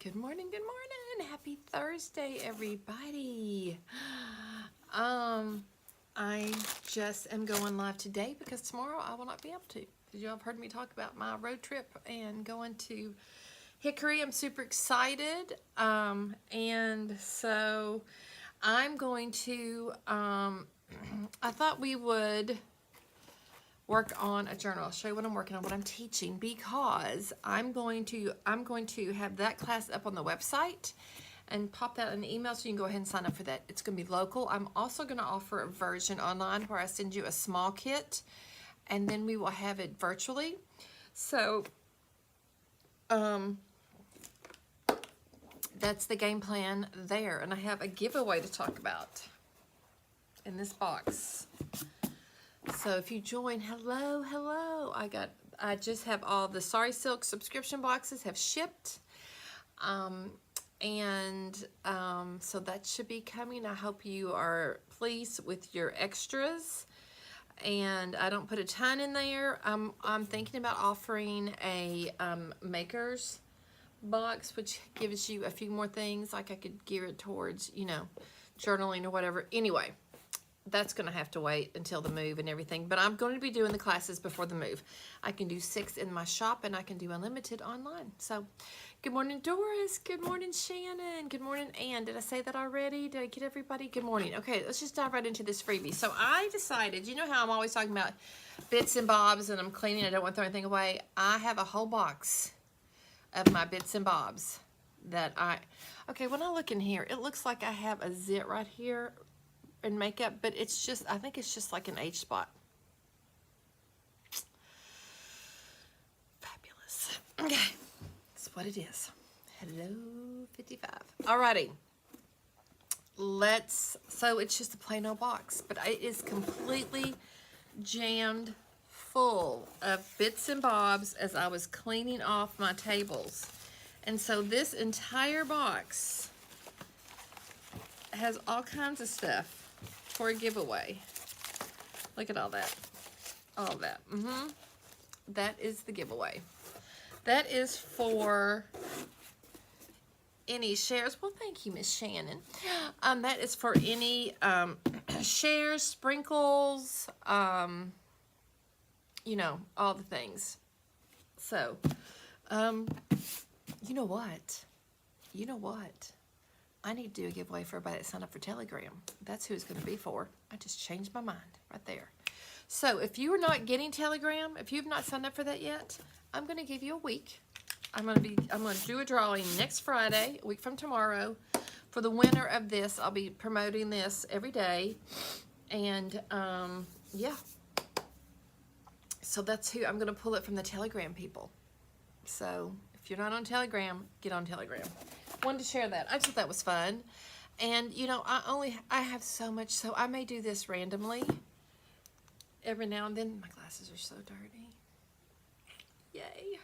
Good morning, good morning. Happy Thursday, everybody. I just am going live today because tomorrow I will not be able to. You all have heard me talk about my road trip and going to Hickory. I'm super excited. And so I'm going to, I thought we would work on a journal. I'll show you what I'm working on, what I'm teaching, because I'm going to have that class up on the website and pop that in an email so you can go ahead and sign up for that. It's going to be local. I'm also going to offer a version online where I send you a small kit, and then we will have it virtually. So that's the game plan there, and I have a giveaway to talk about in this box. So if you join, hello. I just have all the Sorry Silk subscription boxes have shipped. So that should be coming. I hope you are pleased with your extras. And I don't put a ton in there. I'm thinking about offering a maker's box, which gives you a few more things. Like I could gear it towards, journaling or whatever. Anyway, that's going to have to wait until the move and everything. But I'm going to be doing the classes before the move. I can do 6 in my shop, and I can do unlimited online. So, good morning, Doris. Good morning, Shannon. Good morning, Ann. Did I say that already? Did I get everybody? Good morning. Okay, let's just dive right into this freebie. So, I decided, you know how I'm always talking about bits and bobs, and I'm cleaning. I don't want to throw anything away. I have a whole box of my bits and bobs that okay, when I look in here, it looks like I have a zit right here in makeup, but it's just, I think it's just like an H spot. Fabulous. Okay, that's what it is. Hello, 55. Alrighty. So it's just a plain old box, but it is completely jammed full of bits and bobs as I was cleaning off my tables. And so this entire box has all kinds of stuff for a giveaway. Look at all that. All of that. That is the giveaway. That is for any shares. Well, thank you, Miss Shannon. That is for any shares, sprinkles, all the things. So, you know what? I need to do a giveaway for everybody that signed up for Telegram. That's who it's going to be for. I just changed my mind right there. So if you are not getting Telegram, if you've not signed up for that yet, I'm going to give you a week. I'm going to do a drawing next Friday, a week from tomorrow, for the winner of this. I'll be promoting this every day, and yeah. So that's who I'm going to pull it from, the Telegram people. So if you're not on Telegram, get on Telegram. Wanted to share that. I just thought that was fun. And I have so much, so I may do this randomly every now and then. My glasses are so dirty. Yay.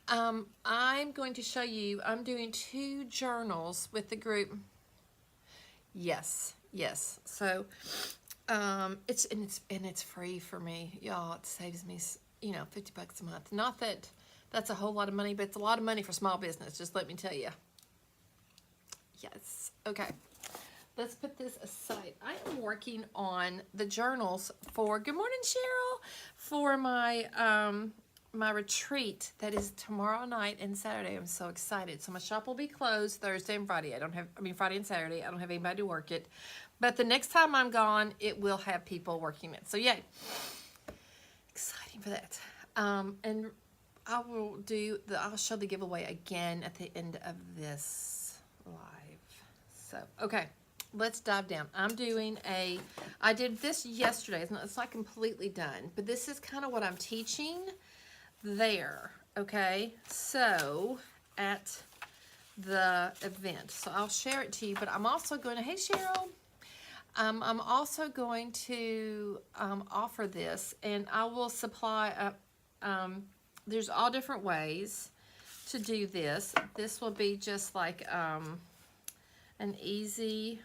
I'm going to show you, I'm doing 2 journals with the group. Yes. So it's free for me, y'all. It saves me, $50 a month. Not that that's a whole lot of money, but it's a lot of money for small business, just let me tell you. Yes. Okay. Let's put this aside. I am working on the journals for, good morning, Cheryl, for my my retreat that is tomorrow night and Saturday. I'm so excited. So my shop will be closed Thursday and Friday. Friday and Saturday. I don't have anybody to work it. But the next time I'm gone, it will have people working it. So yay. Exciting for that. And I'll show the giveaway again at the end of this live. So, okay, let's dive down. I did this yesterday. It's not completely done, but this is kind of what I'm teaching there, okay? So, at the event. So, I'll share it to you, but I'm also going to, hey, Cheryl. I'm also going to offer this, and I will supply there's all different ways to do this. This will be just like an easy,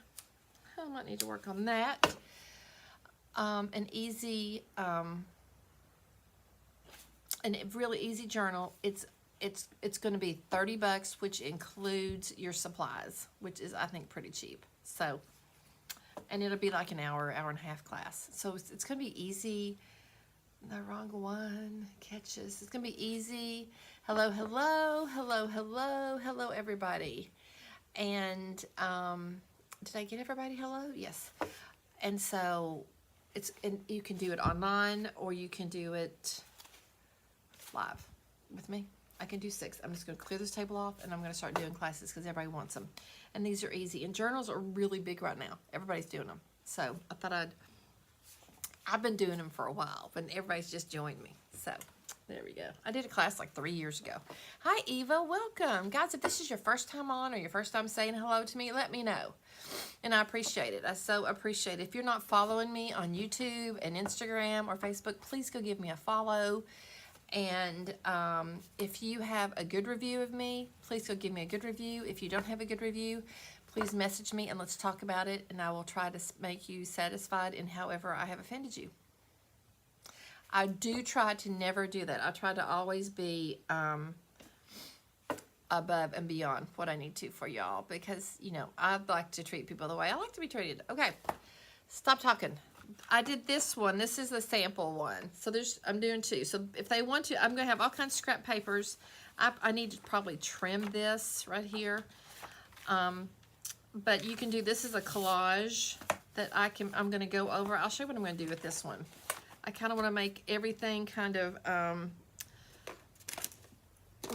I might need to work on that. An easy, a really easy journal. It's it's going to be $30, which includes your supplies, which is, I think, pretty cheap. So, and it'll be like an hour, hour and a half class. So it's going to be easy. The wrong one catches. It's going to be easy. Hello, hello, hello, hello, hello, everybody. And did I get everybody hello? Yes. And so and you can do it online or you can do it live with me. I can do 6. I'm just going to clear this table off and I'm going to start doing classes because everybody wants them. And these are easy. And journals are really big right now. Everybody's doing them. So I thought I've been doing them for a while, but everybody's just joined me. So there we go. I did a class like 3 years ago. Hi, Eva. Welcome. Guys, if this is your first time on or your first time saying hello to me, let me know. And I appreciate it. I so appreciate it. If you're not following me on YouTube and Instagram or Facebook, please go give me a follow. And if you have a good review of me, please go give me a good review. If you don't have a good review, please message me and let's talk about it. And I will try to make you satisfied in however I have offended you. I do try to never do that. I try to always be above and beyond what I need to for y'all because, you know, I'd like to treat people the way I like to be treated. Okay, stop talking. I did this one. This is the sample one. So I'm doing 2. So if they want to, I'm going to have all kinds of scrap papers. I need to probably trim this right here. But you can do, this is a collage that I'm going to go over. I'll show you what I'm going to do with this one. I kind of want to make everything kind of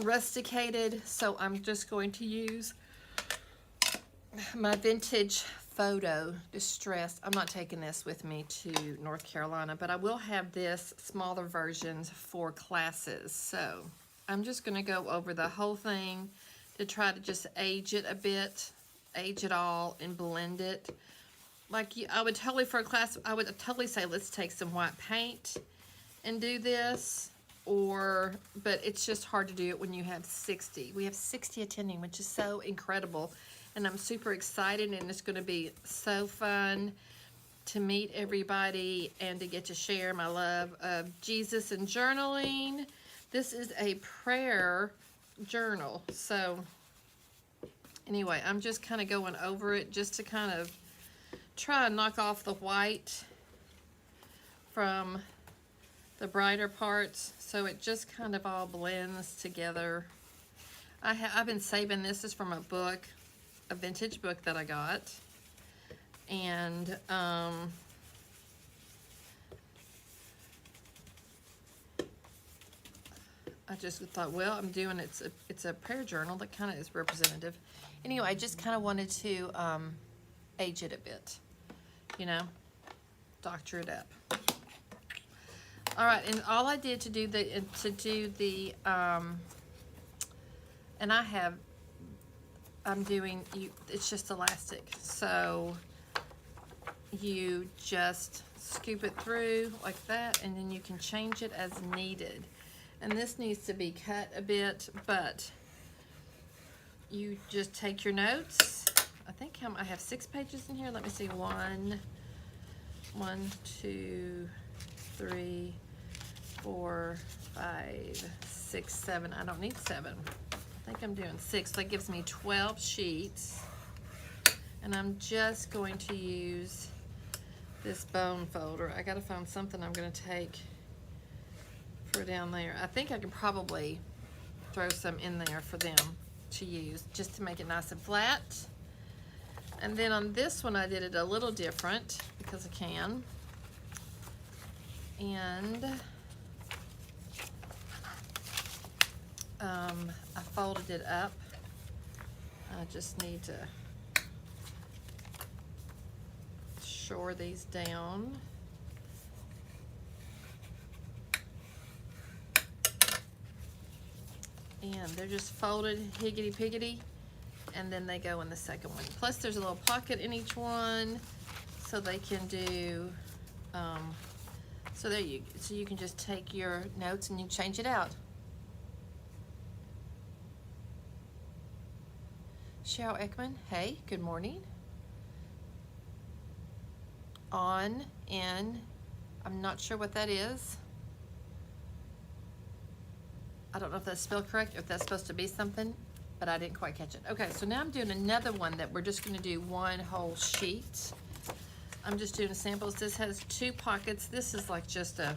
rusticated. So I'm just going to use my vintage photo distress. I'm not taking this with me to North Carolina, but I will have this smaller versions for classes. So I'm just going to go over the whole thing to try to just age it a bit, age it all and blend it. Like I would totally, for a class, I would totally say let's take some white paint and do this, but it's just hard to do it when you have 60. We have 60 attending, which is so incredible. And I'm super excited, and it's going to be so fun to meet everybody and to get to share my love of Jesus and journaling. This is a prayer journal. So anyway, I'm just kind of going over it just to kind of try and knock off the white from the brighter parts so it just kind of all blends together. I've been saving this. Is from a book, a vintage book that I got, and I just thought, well, I'm doing it's a prayer journal that kind of is representative. Anyway, I just kind of wanted to age it a bit, you know, doctor it up. All right, and all I did to do the and I'm doing, it's just elastic. So you just scoop it through like that, and then you can change it as needed. And this needs to be cut a bit, but you just take your notes. I think I have 6 pages in here. Let me see. 1, 2, 3, 4, 5, 6, 7. I don't need 7. I think I'm doing 6. That gives me 12 sheets. And I'm just going to use this bone folder. I gotta find something I'm gonna take for down there. I think I can probably throw some in there for them to use just to make it nice and flat. And then on this one I did it a little different because I can. And I folded it up. I just need to shore these down. And they're just folded higgity-piggity, and then they go in the second one. Plus there's a little pocket in each one, so they can do, so you can just take your notes and you change it out. Cheryl Ekman, hey, good morning. On, in, I'm not sure what that is. I don't know if that's spelled correct or if that's supposed to be something, but I didn't quite catch it. Okay, so now I'm doing another one that we're just going to do one whole sheet. I'm just doing samples. This has 2 pockets. This is like just a,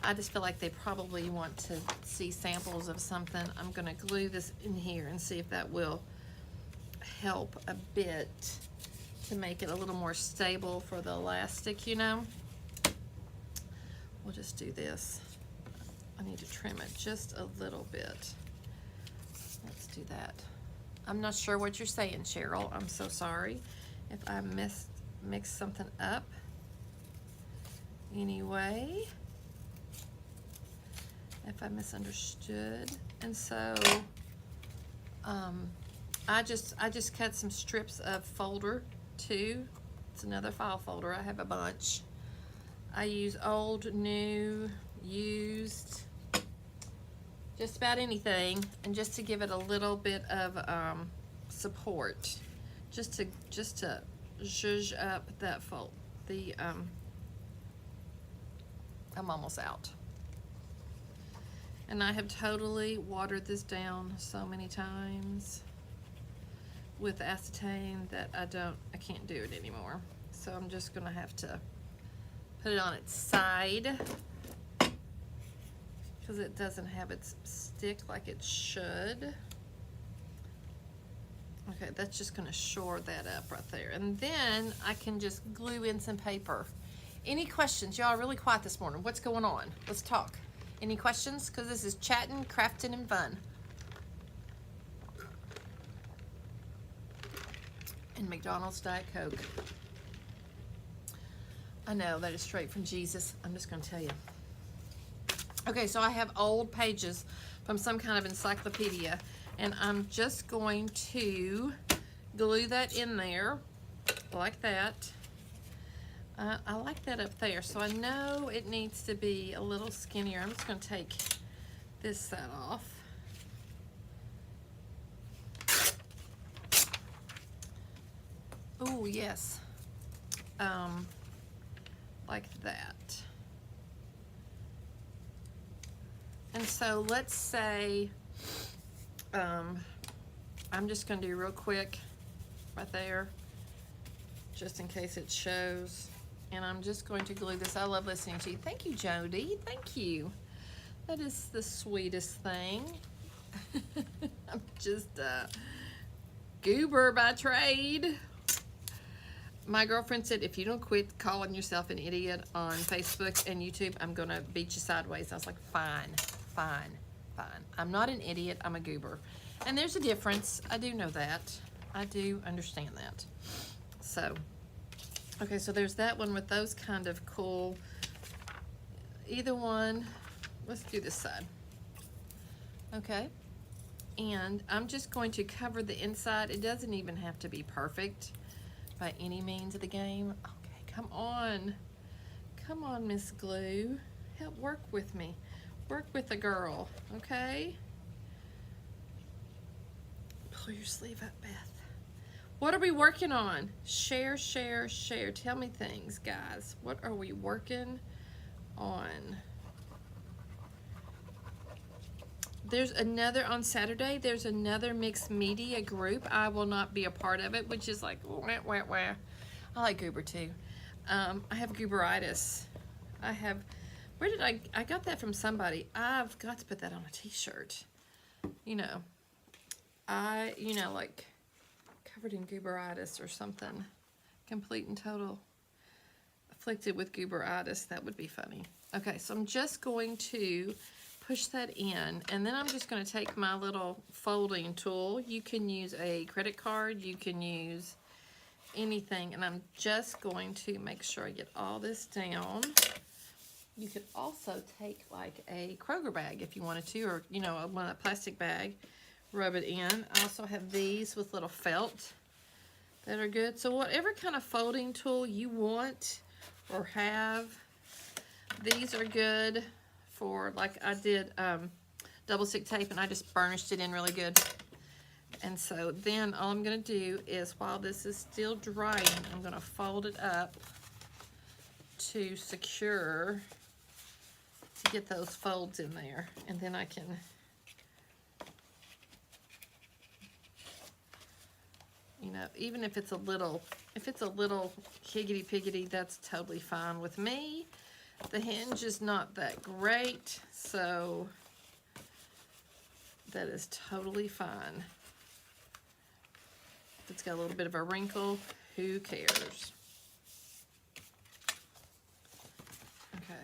I just feel like they probably want to see samples of something. I'm going to glue this in here and see if that will help a bit to make it a little more stable for the elastic, you know. We'll just do this. I need to trim it just a little bit. Let's do that. I'm not sure what you're saying, Cheryl. I'm so sorry if I mixed something up. Anyway, if I misunderstood. And so I just cut some strips of folder 2. It's another file folder. I have a bunch. I use old, new, used, just about anything, and just to give it a little bit of support, just to zhuzh up that fold. I'm almost out. And I have totally watered this down so many times with acetane that I can't do it anymore. So I'm just gonna have to put it on its side because it doesn't have its stick like it should. Okay, that's just gonna shore that up right there. And then I can just glue in some paper. Any questions? Y'all are really quiet this morning. What's going on? Let's talk. Any questions? Because this is chatting, crafting, and fun. And McDonald's Diet Coke. I know, that is straight from Jesus. I'm just going to tell you. Okay, so I have old pages from some kind of encyclopedia, and I'm just going to glue that in there like that. I like that up there, so I know it needs to be a little skinnier. I'm just going to take this side off. Oh, yes. Like that. And so let's say, I'm just going to do real quick right there, just in case it shows. And I'm just going to glue this. I love listening to you. Thank you, Jody. Thank you. That is the sweetest thing. I'm just a goober by trade. My girlfriend said, if you don't quit calling yourself an idiot on Facebook and YouTube, I'm going to beat you sideways. I was like, fine, fine, fine. I'm not an idiot. I'm a goober. And there's a difference. I do know that. I do understand that. So, okay, so there's that one with those kind of cool, either one. Let's do this side. Okay. And I'm just going to cover the inside. It doesn't even have to be perfect by any means of the game. Okay, come on. Come on, Miss Glue. Help work with me. Work with the girl, okay? Pull your sleeve up, Beth. What are we working on? Share, share, share. Tell me things, guys. What are we working on? There's another, on Saturday, there's another mixed media group. I will not be a part of it, which is like, wah, wah, wah. I like goober too. I have gooberitis. Where did I got that from somebody. I've got to put that on a t-shirt. You know, like covered in gooberitis or something. Complete and total afflicted with gooberitis. That would be funny. Okay, so I'm just going to push that in, and then I'm just going to take my little folding tool. You can use a credit card, you can use anything, and I'm just going to make sure I get all this down. You could also take like a Kroger bag if you wanted to, or one of that plastic bag, rub it in. I also have these with little felt that are good. So whatever kind of folding tool you want or have, these are good. For, like I did double stick tape, and I just burnished it in really good. And so then all I'm going to do is, while this is still drying, I'm going to fold it up to secure, to get those folds in there. And then I can even if it's a little higgity piggity, that's totally fine with me. The hinge is not that great, so that is totally fine. If it's got a little bit of a wrinkle, who cares? Okay.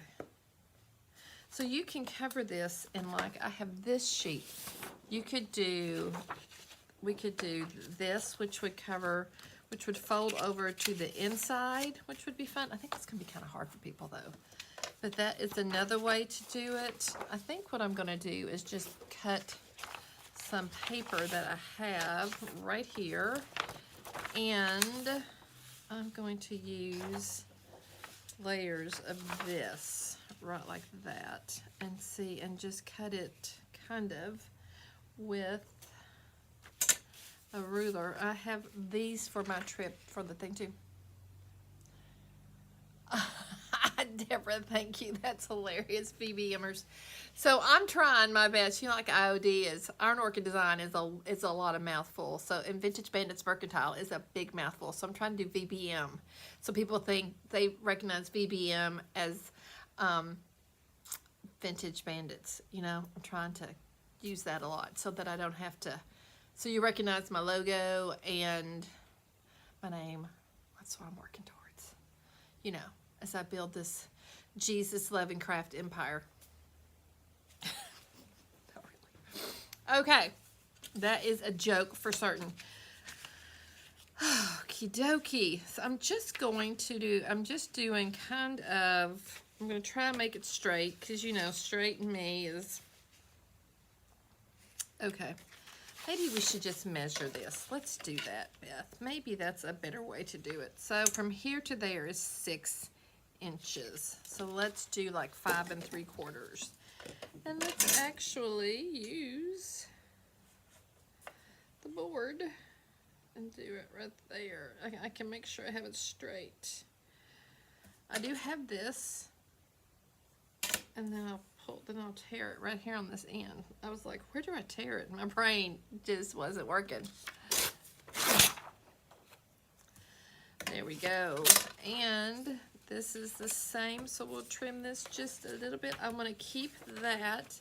So you can cover this in, like, I have this sheet. We could do this, which would fold over to the inside, which would be fun. I think it's gonna be kind of hard for people though. But that is another way to do it. I think what I'm gonna do is just cut some paper that I have right here, and I'm going to use layers of this right like that, and just cut it kind of with a ruler. I have these for my trip for the thing too. Deborah, thank you. That's hilarious, BBMers. So I'm trying my best. You know, like IOD is, Iron Orchid Design is a lot of mouthful. So, and Vintage Bandits Mercantile is a big mouthful. So I'm trying to do VBM. So people think they recognize VBM as Vintage Bandits. You know, I'm trying to use that a lot so that I don't have to. So you recognize my logo and my name. That's what I'm working towards. You know, as I build this Jesus loving craft empire. Not really. Okay, that is a joke for certain. Okie dokie. So I'm just doing kind of, I'm going to try and make it straight, because you know, straight in me is, okay. Maybe we should just measure this. Let's do that, Beth. Maybe that's a better way to do it. So from here to there is 6 inches. So let's do like 5 3/4. And let's actually use the board and do it right there. I can make sure I have it straight. I do have this, and then I'll tear it right here on this end. I was like, where do I tear it? My brain just wasn't working. There we go. And this is the same, so we'll trim this just a little bit. I'm gonna keep that.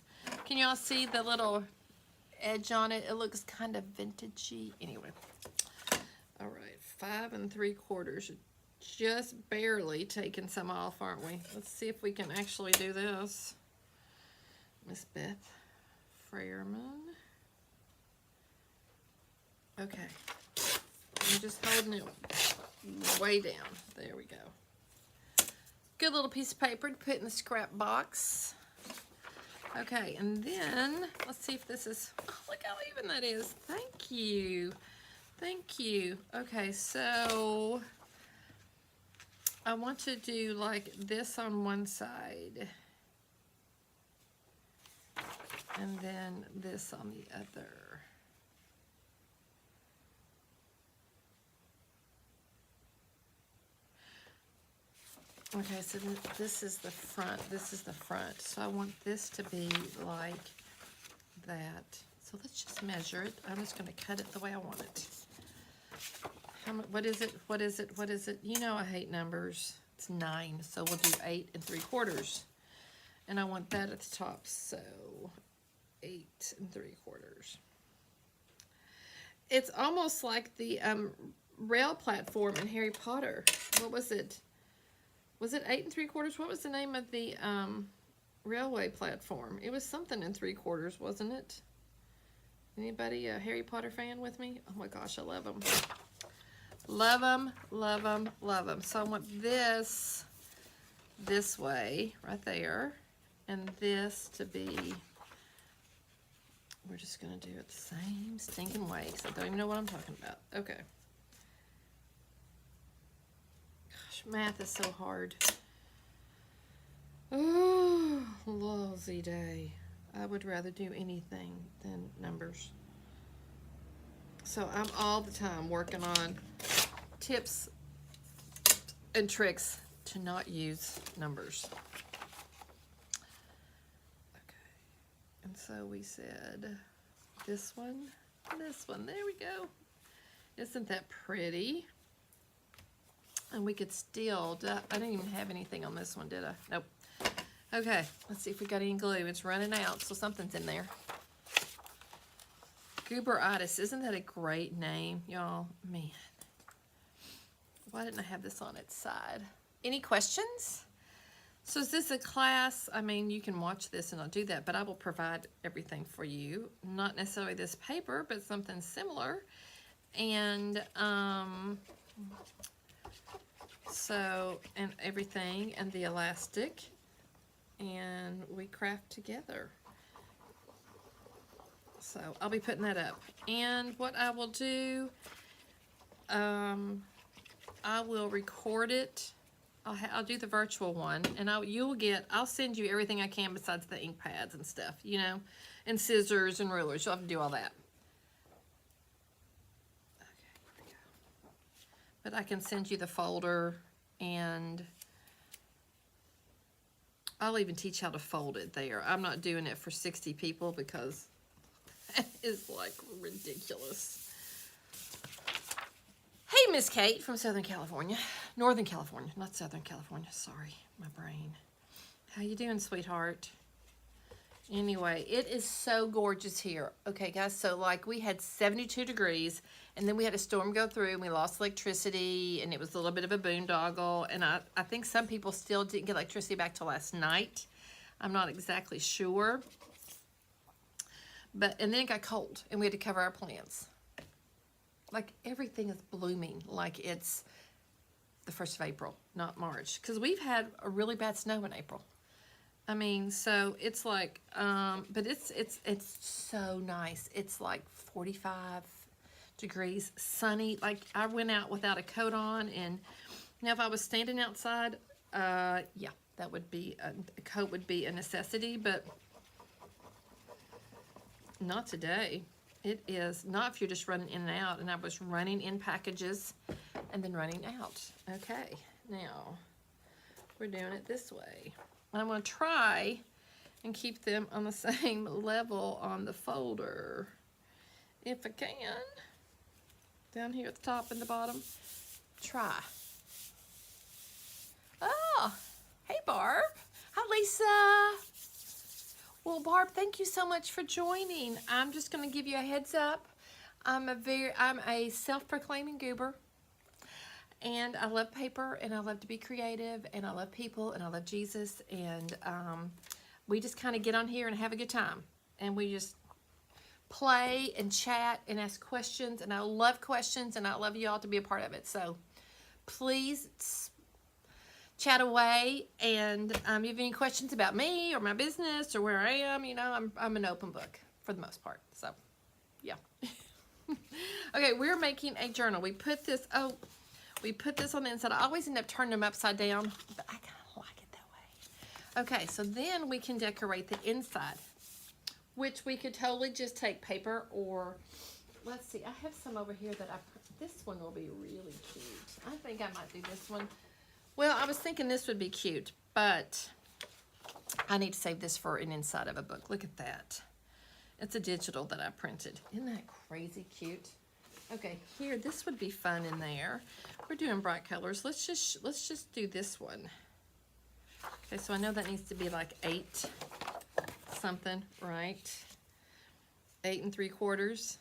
Can y'all see the little edge on it? It looks kind of vintagey. Anyway, all right, 5 3/4. Just barely taking some off, aren't we? Let's see if we can actually do this. Miss Beth Freierman. Okay, I'm just holding it way down. There we go. Good little piece of paper to put in the scrap box. Okay, and then let's see if this is, oh, look how even that is. Thank you. Thank you. Okay, so I want to do like this on one side, and then this on the other. Okay, so this is the front, this is the front. So I want this to be like that. So let's just measure it. I'm just gonna cut it the way I want it. How much, what is it, what is it, what is it? You know I hate numbers. It's 9, so we'll do 8 3/4. And I want that at the top, so 8 3/4. It's almost like the rail platform in Harry Potter. What was it? Was it 8 3/4? What was the name of the railway platform? It was something in 3/4, wasn't it? Anybody a Harry Potter fan with me? Oh my gosh, I love them. Love them, love them, love them. So I want this way, right there, and this to be, we're just going to do it the same stinking way, because I don't even know what I'm talking about. Okay. Gosh, math is so hard. Oh, lousy day. I would rather do anything than numbers. So I'm all the time working on tips and tricks to not use numbers. Okay, and so we said this one, there we go. Isn't that pretty? And we could still, I didn't even have anything on this one, did I? Nope. Okay, let's see if we got any glue. It's running out, so something's in there. Gooberitis, isn't that a great name, y'all? Man, why didn't I have this on its side? Any questions? So is this a class? I mean, you can watch this and I'll do that, but I will provide everything for you. Not necessarily this paper, but something similar. And so, and everything, and the elastic, and we craft together. So I'll be putting that up. And what I will do, I will record it. I'll do the virtual one, and I'll send you everything I can besides the ink pads and stuff, you know, and scissors and rulers. You'll have to do all that. Okay, here we go. But I can send you the folder, and I'll even teach how to fold it there. I'm not doing it for 60 people because that is like ridiculous. Hey, Miss Kate from Southern California. Northern California, not Southern California. Sorry, my brain. How you doing, sweetheart? Anyway, it is so gorgeous here. Okay, guys, so like we had 72 degrees, and then we had a storm go through, and we lost electricity, and it was a little bit of a boondoggle, and I think some people still didn't get electricity back till last night. I'm not exactly sure. And then it got cold, and we had to cover our plants. Like everything is blooming like it's the 1st of April, not March. Because we've had a really bad snow in April. I mean, so it's like, but it's so nice. It's like 45 degrees, sunny. Like I went out without a coat on, and now if I was standing outside, yeah, that would be, a coat would be a necessity, but not today. It is not if you're just running in and out, and I was running in packages and then running out. Okay, now we're doing it this way. I'm going to try and keep them on the same level on the folder if I can. Down here at the top and the bottom. Try. Oh, hey Barb. Hi Lisa. Well, Barb, thank you so much for joining. I'm just going to give you a heads up. I'm a self-proclaiming goober, and I love paper, and I love to be creative, and I love people, and I love Jesus, and we just kind of get on here and have a good time, and we just play and chat and ask questions, and I love questions, and I love you all to be a part of it. So please chat away, and if you have any questions about me or my business or where I am, you know, I'm an open book for the most part. So, yeah. Okay, we're making a journal. We put this on the inside. I always end up turning them upside down, but I kind of like it that way. Okay, so then we can decorate the inside, which we could totally just take paper or, let's see, I have some over here that this one will be really cute. I think I might do this one. Well, I was thinking this would be cute, but I need to save this for an inside of a book. Look at that. It's a digital that I printed. Isn't that crazy cute? Okay, here, this would be fun in there. We're doing bright colors. Let's just do this one. Okay, so I know that needs to be like 8 something, right? 8 3/4. Is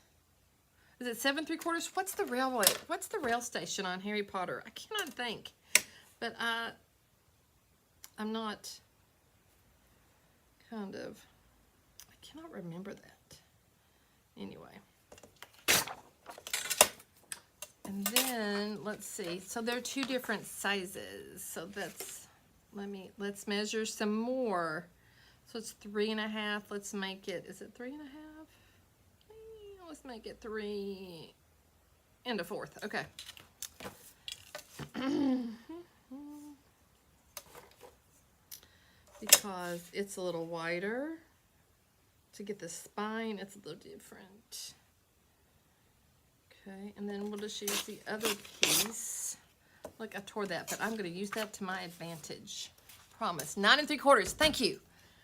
it 7 3/4? What's the railway? What's the rail station on Harry Potter? I cannot think. But I'm not I cannot remember that. Anyway. And then, let's see. So there are 2 different sizes. So let's measure some more. So it's 3 1/2. Let's make it, is it 3 1/2? Let's make it 3 1/4. Okay. Because it's a little wider. To get the spine, it's a little different. Okay, and then we'll just use the other piece. Look, I tore that, but I'm going to use that to my advantage. Promise. 9 3/4. Thank you.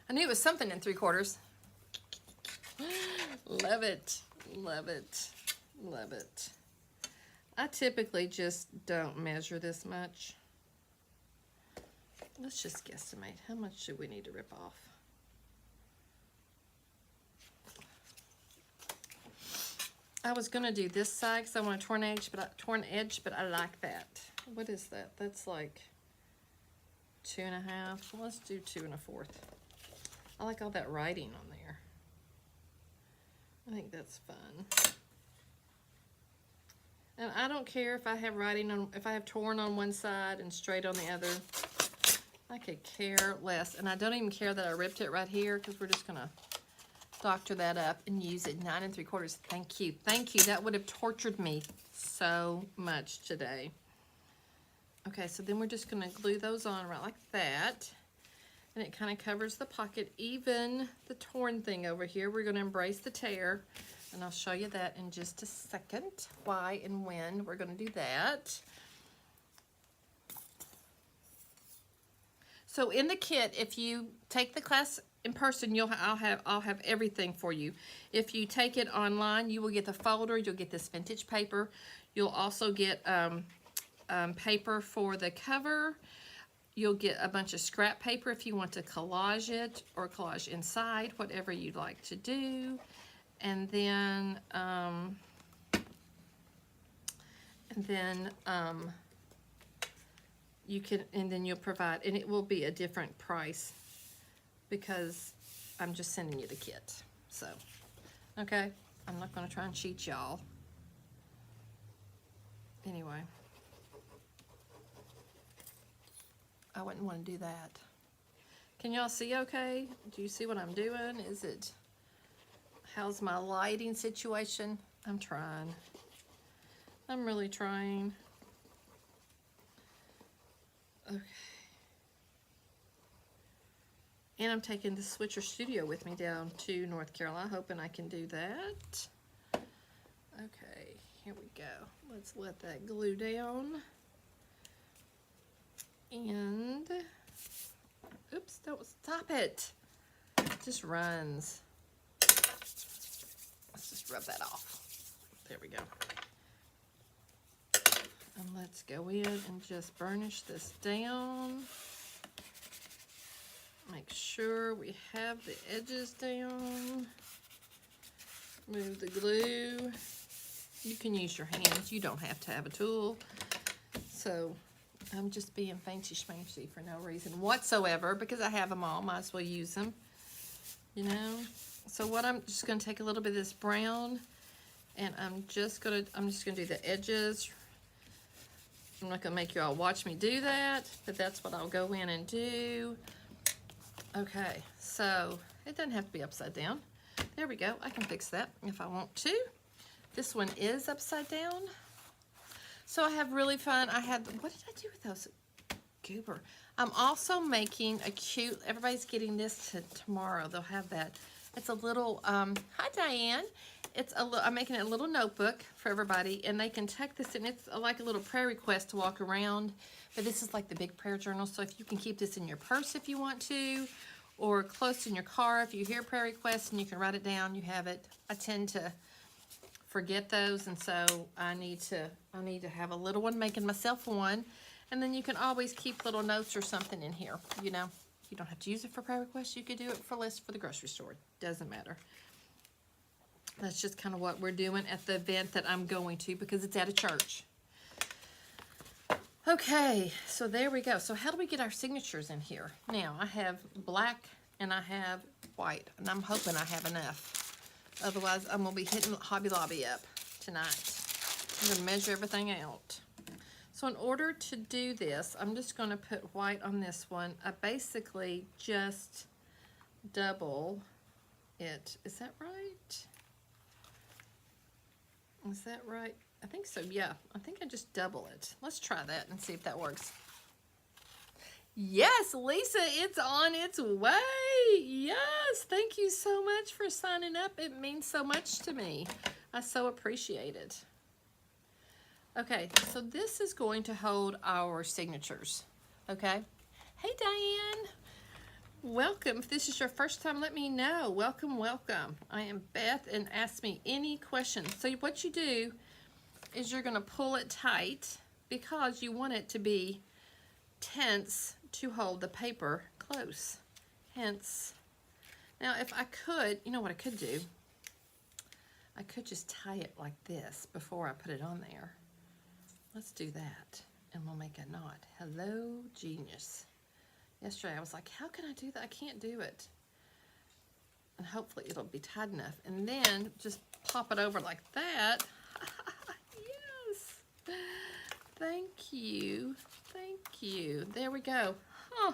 I knew it was something in 3/4. Love it. Love it. Love it. I typically just don't measure this much. Let's just guesstimate. How much do we need to rip off? I was going to do this side because I want a torn edge, but I like that. What is that? That's like 2.5. Well, let's do 2 1/4. I like all that writing on there. I think that's fun. And I don't care if I have writing on, if I have torn on one side and straight on the other. I could care less. And I don't even care that I ripped it right here because we're just going to doctor that up and use it 9 3/4. Thank you. Thank you. That would have tortured me so much today. Okay, so then we're just going to glue those on right like that. And it kind of covers the pocket. Even the torn thing over here, we're going to embrace the tear. And I'll show you that in just a second, why and when we're going to do that. So in the kit, if you take the class in person, I'll have everything for you. If you take it online, you will get the folder. You'll get this vintage paper. You'll also get paper for the cover. You'll get a bunch of scrap paper if you want to collage it or collage inside, whatever you'd like to do. And then you can, and then you'll provide, and it will be a different price because I'm just sending you the kit. So, okay, I'm not going to try and cheat y'all. Anyway, I wouldn't want to do that. Can y'all see okay? Do you see what I'm doing? Is it, how's my lighting situation? I'm trying. I'm really trying. Okay. And I'm taking the Switcher Studio with me down to North Carolina, hoping I can do that. Okay, here we go. Let's let that glue down. And, oops, don't stop it. It just runs. Let's just rub that off. There we go. And let's go in and just burnish this down. Make sure we have the edges down. Move the glue. You can use your hands. You don't have to have a tool. So I'm just being fancy schmancy for no reason whatsoever because I have them all. Might as well use them. You know? So what I'm just going to take a little bit of this brown and I'm just going to do the edges. I'm not going to make you all watch me do that, but that's what I'll go in and do. Okay, so it doesn't have to be upside down. There we go. I can fix that if I want to. This one is upside down. So I have really fun. What did I do with those? Goober. I'm also making a cute, everybody's getting this tomorrow. They'll have that. It's a little, hi Diane. I'm making a little notebook for everybody, and they can tuck this in. It's like a little prayer request to walk around, but this is like the big prayer journal, so if you can keep this in your purse if you want to, or close in your car if you hear prayer requests and you can write it down, you have it. I tend to forget those, and so I need to have a little one, making myself one, and then you can always keep little notes or something in here, you know. You don't have to use it for prayer requests. You could do it for lists for the grocery store. Doesn't matter. That's just kind of what we're doing at the event that I'm going to because it's at a church. Okay, so there we go. So how do we get our signatures in here? Now, I have black and I have white, and I'm hoping I have enough. Otherwise, I'm going to be hitting Hobby Lobby up tonight. I'm going to measure everything out. So in order to do this, I'm just going to put white on this one. I basically just double it. Is that right? Is that right? I think so, yeah. I think I just double it. Let's try that and see if that works. Yes, Lisa, it's on its way. Yes, thank you so much for signing up. It means so much to me. I so appreciate it. Okay, so this is going to hold our signatures, okay? Hey, Diane. Welcome. If this is your first time, let me know. Welcome, welcome. I am Beth, and ask me any questions. So what you do is you're going to pull it tight because you want it to be tense to hold the paper close. Hence, now if I could, you know what I could do? I could just tie it like this before I put it on there. Let's do that, and we'll make a knot. Hello, genius. Yesterday I was like, how can I do that? I can't do it. And hopefully it'll be tight enough. And then just pop it over like that. Yes. Thank you. Thank you. There we go. Huh.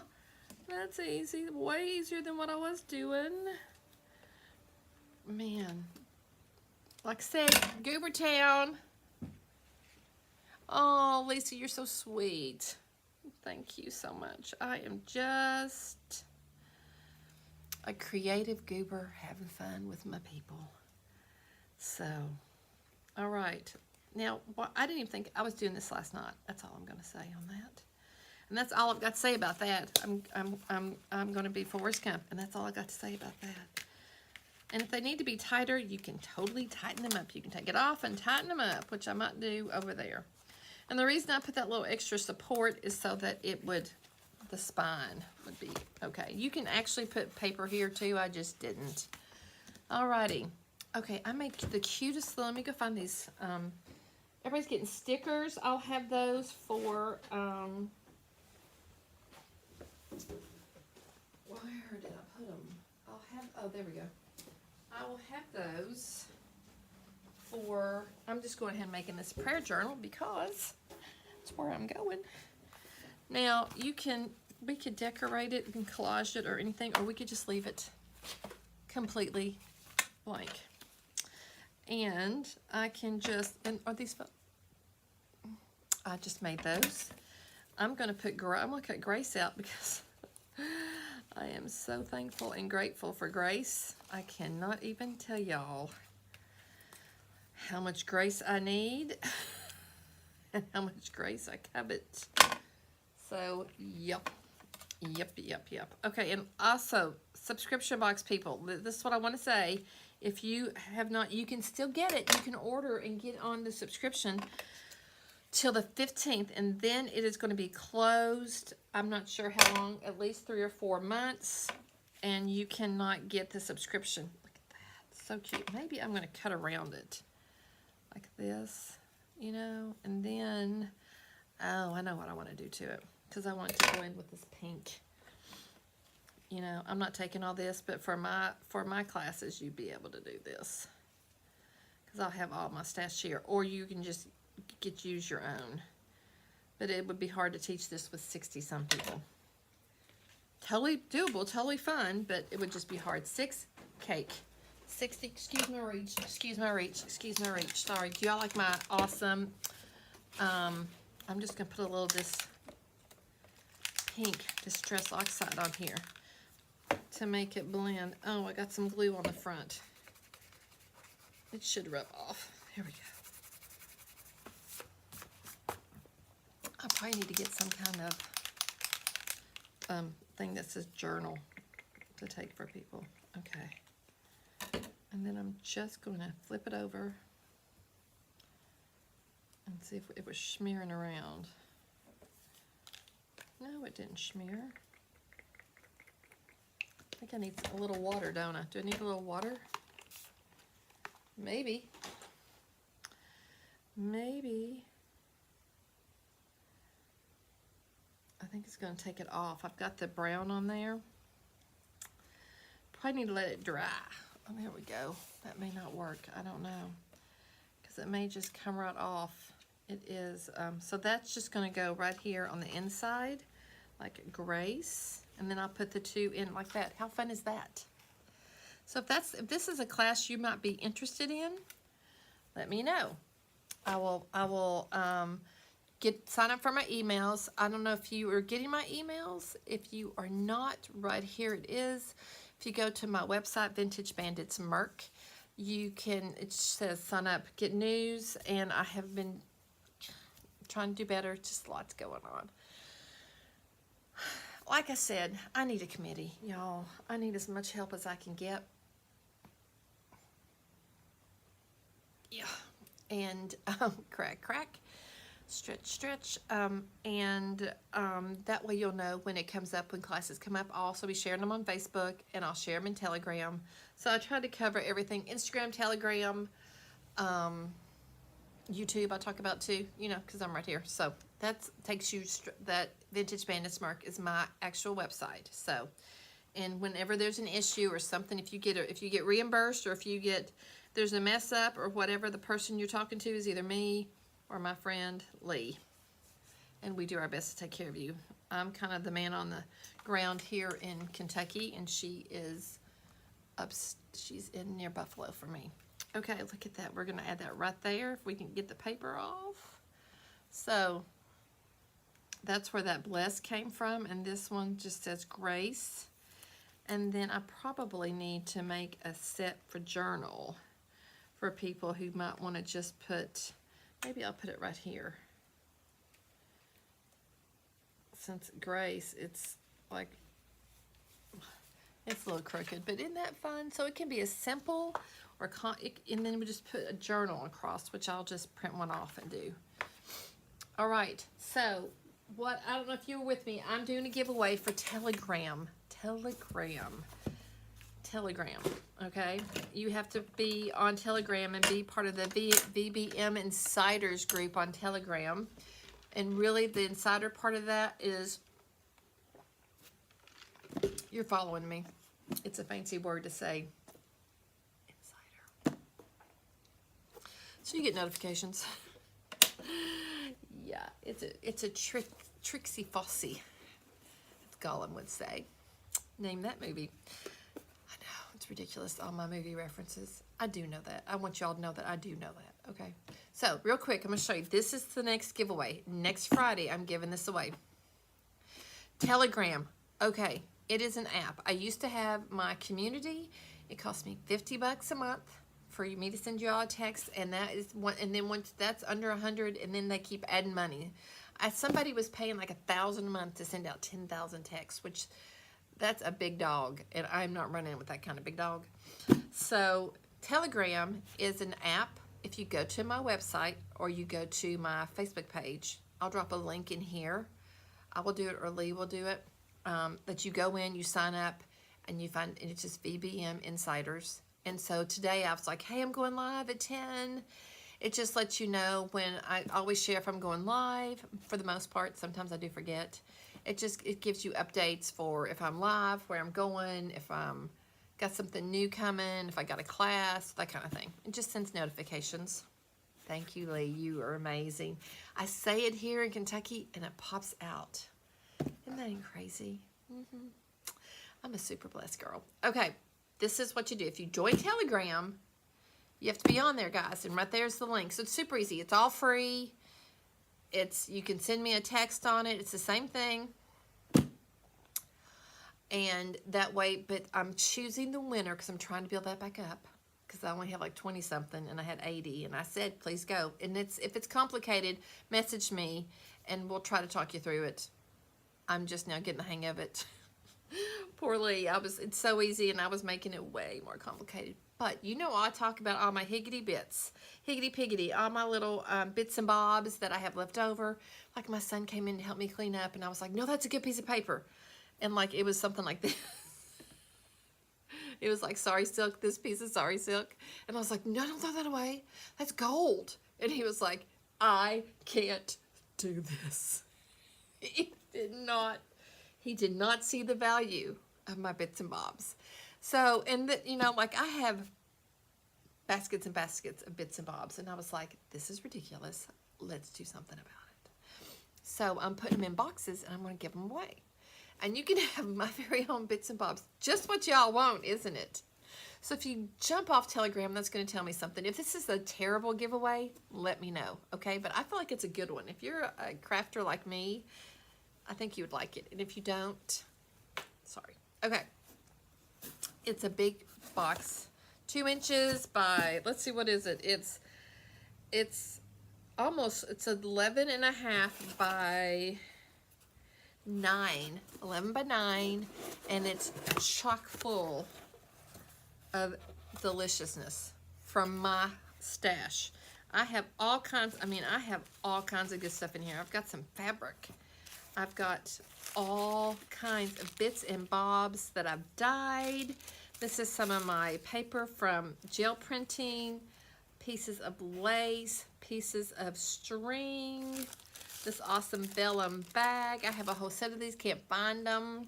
That's easy. Way easier than what I was doing. Man. Like I said, Goobertown. Oh, Lisa, you're so sweet. Thank you so much. I am just a creative goober having fun with my people. So, all right. Now, I didn't even think I was doing this last night. That's all I'm going to say on that. And that's all I've got to say about that. I'm going to be Forrest Gump, and that's all I got to say about that. And if they need to be tighter, you can totally tighten them up. You can take it off and tighten them up, which I might do over there. And the reason I put that little extra support is so that it would, the spine would be okay. You can actually put paper here too. I just didn't. Alrighty. Okay, I made the cutest, let me go find these. Everybody's getting stickers. I'll have those for, where did I put them? I'll have, oh, there we go. I will have those for, I'm just going ahead and making this prayer journal because that's where I'm going. Now, we could decorate it and collage it or anything, or we could just leave it completely blank. And I can just, and are these, I just made those. I'm going to cut Grace out because I am so thankful and grateful for Grace. I cannot even tell y'all how much grace I need and how much grace I covet. So, yep. Okay, and also, subscription box people, this is what I want to say. If you have not, you can still get it. You can order and get on the subscription till the 15th, and then it is going to be closed. I'm not sure how long, at least 3 or 4 months, and you cannot get the subscription. Look at that, so cute. Maybe I'm going to cut around it like this, you know, and then, oh, I know what I want to do to it, because I want it to blend with this pink. You know, I'm not taking all this, but for my classes, you'd be able to do this, because I'll have all my stash here, or you can just use your own. But it would be hard to teach this with 60-some people. Totally doable, totally fun, but it would just be hard. 6 cake. 60, excuse my reach. Sorry, do y'all like my awesome, I'm just gonna put a little this pink Distress Oxide on here to make it blend. Oh, I got some glue on the front. It should rub off. Here we go. I probably need to get some kind of thing that says journal to take for people. Okay. And then I'm just going to flip it over and see if it was smearing around. No, it didn't smear. I think I need a little water, don't I? Do I need a little water? Maybe. Maybe. I think it's going to take it off. I've got the brown on there. Probably need to let it dry. Oh, there we go. That may not work. I don't know. Because it may just come right off. It is. So that's just going to go right here on the inside, like Grace. And then I'll put the two in like that. How fun is that? So if this is a class you might be interested in, let me know. I will sign up for my emails. I don't know if you are getting my emails. If you are not, right here it is. If you go to my website, Vintage Bandits Merc, you can, it says sign up, get news, and I have been trying to do better. Just lots going on. Like I said, I need a committee, y'all. I need as much help as I can get. Yeah. and crack, crack, stretch, stretch, and that way you'll know when it comes up, when classes come up. I'll also be sharing them on Facebook, and I'll share them in Telegram. So I try to cover everything: Instagram, Telegram, YouTube I talk about too, you know, because I'm right here. So that takes you, that Vintage Bandits Mark is my actual website. So, and whenever there's an issue or something, if you get reimbursed, or if you get, there's a mess up or whatever, the person you're talking to is either me or my friend Lee. And we do our best to take care of you. I'm kind of the man on the ground here in Kentucky, and she is she's in near Buffalo for me. Okay, look at that. We're going to add that right there if we can get the paper off. So that's where that bless came from, and this one just says Grace. And then I probably need to make a set for journal for people who might want to just put, maybe I'll put it right here. Since Grace, it's like, it's a little crooked, but isn't that fun? So it can be as simple, or and then we just put a journal across, which I'll just print one off and do. All right, so what, I don't know if you were with me, I'm doing a giveaway for Telegram, okay? You have to be on Telegram and be part of the VBM Insiders group on Telegram. And really the insider part of that is you're following me. It's a fancy word to say insider. So you get notifications. Yeah, it's a tricksy fossy, as Gollum would say. Name that movie. I know, it's ridiculous, all my movie references. I do know that. I want y'all to know that I do know that, okay? So, real quick, I'm going to show you. This is the next giveaway. Next Friday, I'm giving this away. Telegram. Okay, it is an app. I used to have my community. It cost me $50 a month for me to send you all a text, and that is one. And then once that's under 100, and then they keep adding money. Somebody was paying like $1,000 a month to send out 10,000 texts, which that's a big dog, and I'm not running with that kind of big dog. So Telegram is an app. If you go to my website or you go to my Facebook page, I'll drop a link in here. I will do it, or Lee will do it. That you go in, you sign up, and you find, and it's just VBM Insiders. And so today I was like, hey, I'm going live at 10. It just lets you know when. I always share if I'm going live, for the most part. Sometimes I do forget. It gives you updates for if I'm live, where I'm going, if I'm got something new coming, if I got a class, that kind of thing. It just sends notifications. Thank you, Lee. You are amazing. I say it here in Kentucky, and it pops out. Isn't that crazy? I'm a super blessed girl. Okay, this is what you do. If you join Telegram, you have to be on there, guys, and right there's the link. So it's super easy. It's all free. You can send me a text on it. It's the same thing. And that way, but I'm choosing the winner because I'm trying to build that back up, because I only have like 20 something and I had 80, and I said, please go. And if it's complicated, message me and we'll try to talk you through it. I'm just now getting the hang of it. Poor Lee, it's so easy, and I was making it way more complicated. But you know, I talk about all my higgity bits, higgity piggity, all my little bits and bobs that I have left over. Like my son came in to help me clean up, and I was like, no, that's a good piece of paper. And like, it was something like this. It was like Sorry Silk, this piece of Sorry Silk. And I was like, no, don't throw that away. That's gold. And he was like, I can't do this. He did not see the value of my bits and bobs. So, and you know, like I have baskets and baskets of bits and bobs. And I was like, this is ridiculous. Let's do something about it. So I'm putting them in boxes, and I'm going to give them away. And you can have my very own bits and bobs. Just what y'all want, isn't it? So if you jump off Telegram, that's going to tell me something. If this is a terrible giveaway, let me know, okay? But I feel like it's a good one. If you're a crafter like me, I think you would like it. And if you don't, sorry. Okay. It's a big box. 2 inches by, let's see, what is it? It's 11 and a half by 9, 11 by 9, and it's chock full of deliciousness from my stash. I have all kinds, I have all kinds of good stuff in here. I've got some fabric. I've got all kinds of bits and bobs that I've dyed. This is some of my paper from gel printing, pieces of lace, pieces of string, this awesome vellum bag. I have a whole set of these, can't find them.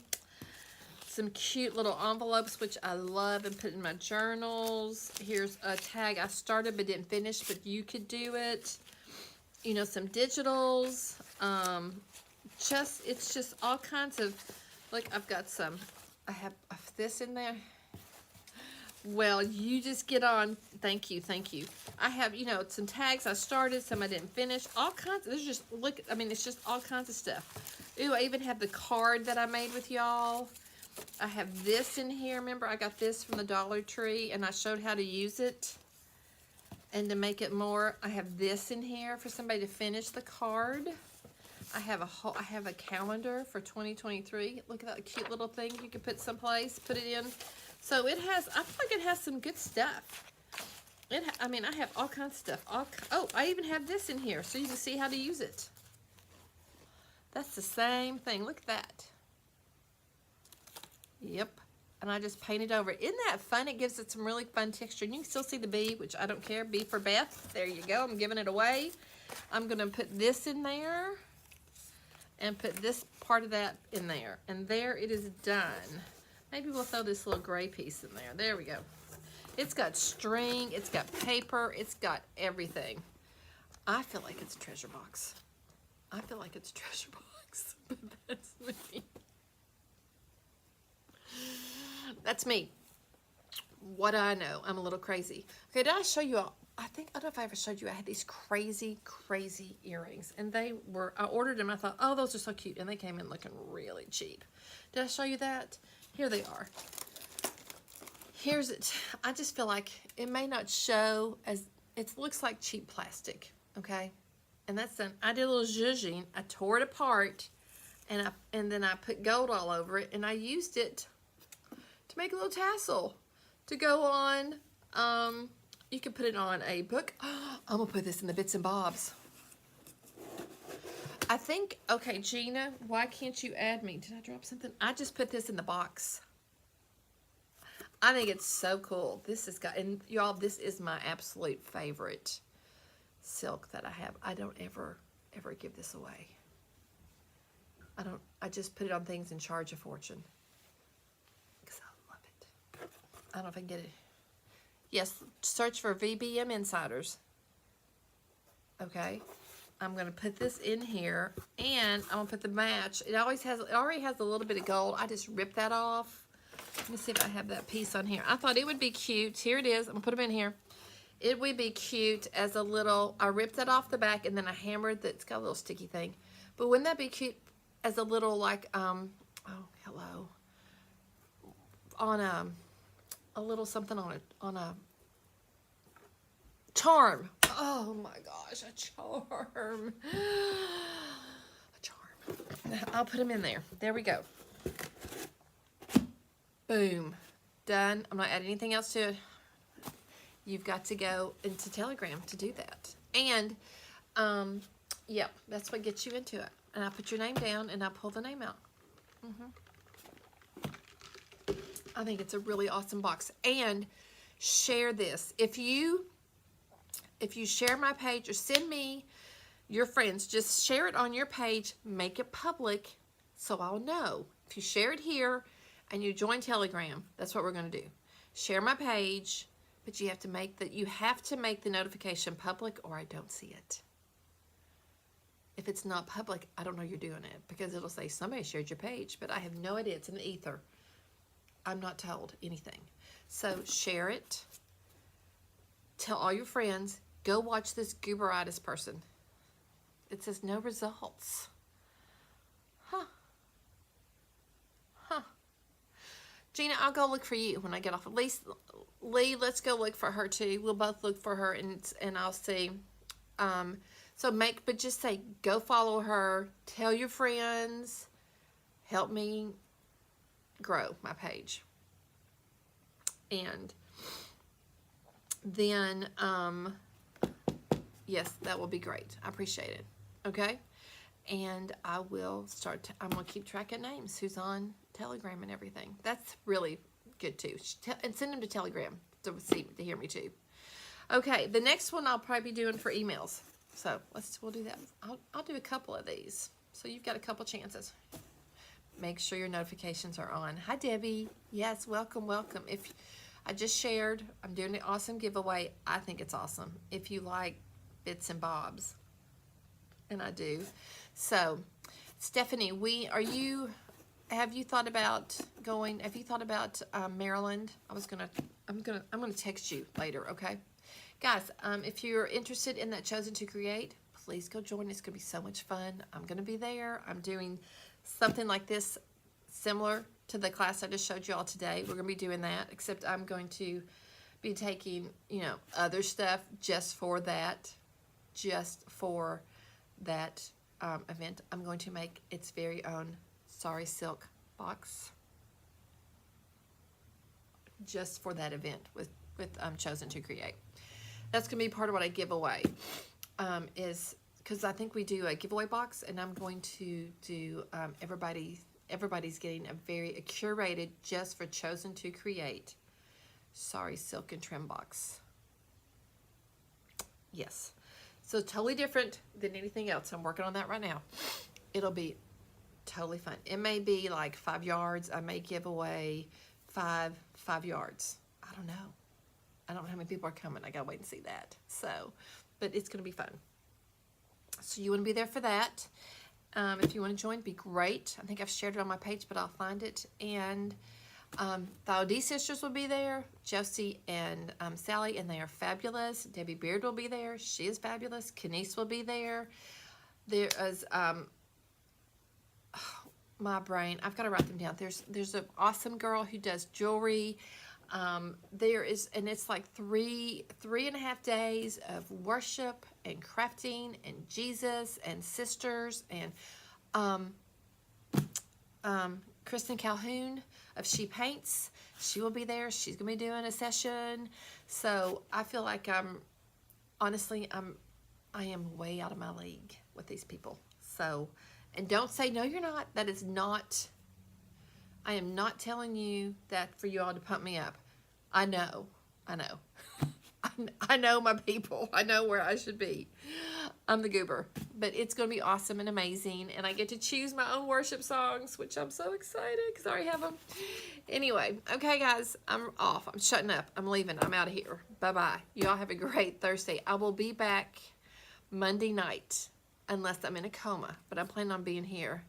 Some cute little envelopes, which I love and put in my journals. Here's a tag I started but didn't finish, but you could do it. You know, some digitals. It's just all kinds of, look, I've got some, I have this in there. Well, you just get on. Thank you, thank you. I have, you know, some tags I started, some I didn't finish. All kinds, there's just, look, it's just all kinds of stuff. Ooh, I even have the card that I made with y'all. I have this in here. Remember, I got this from the Dollar Tree, and I showed how to use it. And to make it more, I have this in here for somebody to finish the card. I have a calendar for 2023. Look at that cute little thing you can put someplace, put it in. So it has, I feel like it has some good stuff. I have all kinds of stuff. Oh, I even have this in here so you can see how to use it. That's the same thing. Look at that. Yep. And I just painted over it. Isn't that fun? It gives it some really fun texture. And you can still see the B, which I don't care. B for Beth. There you go. I'm giving it away. I'm going to put this in there and put this part of that in there. And there it is done. Maybe we'll throw this little gray piece in there. There we go. It's got string. It's got paper. It's got everything. I feel like it's a treasure box. I feel like it's a treasure box. But that's me. That's me. What do I know? I'm a little crazy. Okay, did I show you all? I don't know if I ever showed you. I had these crazy, crazy earrings. And I ordered them. I thought, oh, those are so cute. And they came in looking really cheap. Did I show you that? Here they are. Here's it. I just feel like it may not show as, it looks like cheap plastic. Okay? And that's done. I did a little zhuzhing. I tore it apart. And then I put gold all over it. And I used it to make a little tassel to go on. You can put it on a book. I'm gonna put this in the bits and bobs. I think, okay, Gina, why can't you add me? Did I drop something? I just put this in the box. I think it's so cool. This has got, and y'all, this is my absolute favorite silk that I have. I don't ever give this away. I just put it on things and charge a fortune. Because I love it. I don't know if I can get it. Yes, search for VBM Insiders. Okay. I'm going to put this in here, and I'm going to put the match. It already has a little bit of gold. I just ripped that off. Let me see if I have that piece on here. I thought it would be cute. Here it is. I'm going to put them in here. It would be cute as a little, I ripped that off the back, and then I hammered that. It's got a little sticky thing. But wouldn't that be cute as a little, like, oh, hello. On a little something on a charm. Oh my gosh, a charm. A charm. I'll put them in there. There we go. Boom. Done. I'm not adding anything else to it. You've got to go into Telegram to do that. And, yeah, that's what gets you into it. And I put your name down and I pull the name out. I think it's a really awesome box. And share this. If you share my page or send me your friends, just share it on your page, make it public so I'll know. If you share it here and you join Telegram, that's what we're going to do. Share my page, but you have to make the notification public or I don't see it. If it's not public, I don't know you're doing it because it'll say somebody shared your page, but I have no idea. It's in the ether. I'm not told anything. So share it. Tell all your friends. Go watch this Gooberitis person. It says no results. Huh. Gina, I'll go look for you when I get off. At least, Lee, let's go look for her too. We'll both look for her and I'll see. But just say, go follow her. Tell your friends. Help me grow my page. And then, Yes, that will be great. I appreciate it. Okay? And I will start, I'm going to keep track of names, who's on Telegram and everything. That's really good too. And send them to Telegram to hear me too. Okay, the next one I'll probably be doing for emails. So we'll do that. I'll do a couple of these. So you've got a couple chances. Make sure your notifications are on. Hi, Debbie. Yes, welcome, welcome. If I just shared, I'm doing an awesome giveaway. I think it's awesome. If you like bits and bobs, and I do. So, Stephanie, have you thought about going? Have you thought about Maryland? I'm gonna text you later. Okay, guys. If you're interested in that Chosen to Create, please go join. It's gonna be so much fun. I'm gonna be there. I'm doing something like this, similar to the class I just showed you all today. We're going to be doing that, except I'm going to be taking, other stuff just for that event. I'm going to make its very own Sorry Silk box just for that event with Chosen to Create. That's going to be part of what I give away, is because I think we do a giveaway box, and I'm going to do everybody's getting a curated just for Chosen to Create Sorry Silk and Trim box. Yes, so totally different than anything else. I'm working on that right now. It'll be totally fun. It may be like 5 yards. I may give away five yards. I don't know. I don't know how many people are coming. I gotta wait and see that. So, but it's gonna be fun. So you want to be there for that. If you want to join, be great. I think I've shared it on my page, but I'll find it. And the OD sisters will be there, Josie and Sally, and they are fabulous. Debbie Beard will be there. She is fabulous. Kenise will be there. There is my brain. I've got to write them down. There's an awesome girl who does jewelry. There is, and it's like three and a half days of worship and crafting and Jesus and sisters and Kristen Calhoun of She Paints. She will be there. She's gonna be doing a session. So I feel like I am way out of my league with these people. So, and don't say no, you're not. That is not. I am not telling you that for you all to pump me up. I know. I know my people. I know where I should be. I'm the goober. But it's going to be awesome and amazing. And I get to choose my own worship songs, which I'm so excited because I already have them. Anyway, okay, guys, I'm off. I'm shutting up. I'm leaving. I'm out of here. Bye-bye. Y'all have a great Thursday. I will be back Monday night unless I'm in a coma. But I'm planning on being here.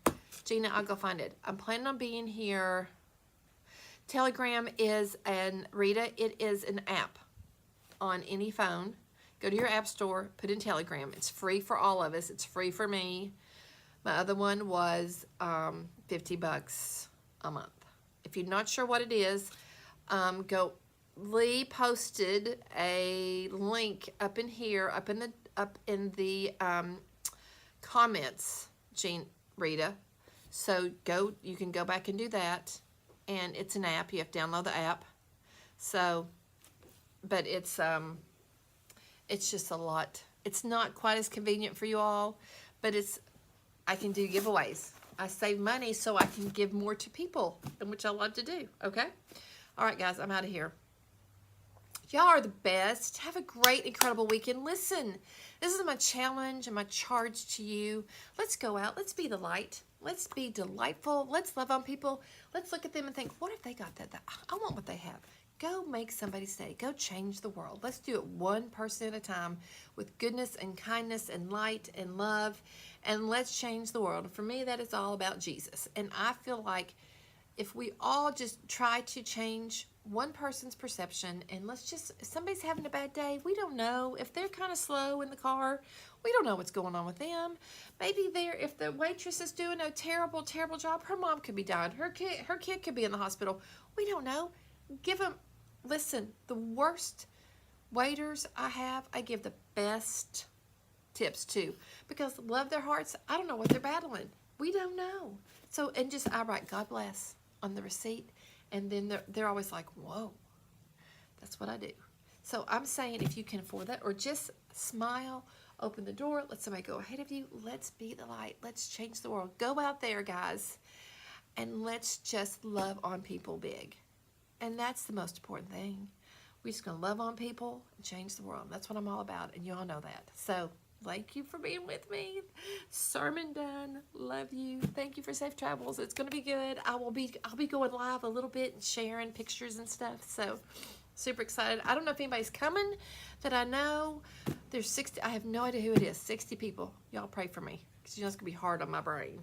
Gina, I'll go find it. I'm planning on being here. Telegram is Rita, it is an app on any phone. Go to your app store, put in Telegram. It's free for all of us. It's free for me. My other one was $50 a month. If you're not sure what it is, Lee posted a link up in here, up in the comments, Rita. So you can go back and do that. And it's an app. You have to download the app. So, but it's just a lot. It's not quite as convenient for you all, but I can do giveaways. I save money so I can give more to people, which I love to do. Okay? All right, guys, I'm out of here. Y'all are the best. Have a great, incredible weekend. Listen, this is my challenge and my charge to you. Let's go out. Let's be the light. Let's be delightful. Let's love on people. Let's look at them and think, what if they got that? I want what they have. Go make somebody's day. Go change the world. Let's do it one person at a time with goodness and kindness and light and love. And let's change the world. For me, that is all about Jesus. And I feel like if we all just try to change one person's perception, and if somebody's having a bad day, we don't know. If they're kind of slow in the car, we don't know what's going on with them. Maybe if the waitress is doing a terrible, terrible job, her mom could be dying. Her kid could be in the hospital. We don't know. Listen, the worst waiters I give the best tips to, because love their hearts. I don't know what they're battling. We don't know. So, and I write God bless on the receipt, and then they're always like, whoa, that's what I do. So I'm saying, if you can afford that, or just smile Open the door. Let somebody go ahead of you. Let's be the light. Let's change the world. Go out there, guys, and let's just love on people big. And that's the most important thing. We're just going to love on people and change the world. That's what I'm all about, and you all know that. So thank you for being with me. Sermon done. Love you. Thank you for safe travels. It's going to be good. I'll be going live a little bit and sharing pictures and stuff. So super excited. I don't know if anybody's coming that I know. There's 60. I have no idea who it is. 60 people. Y'all pray for me because you know it's going to be hard on my brain.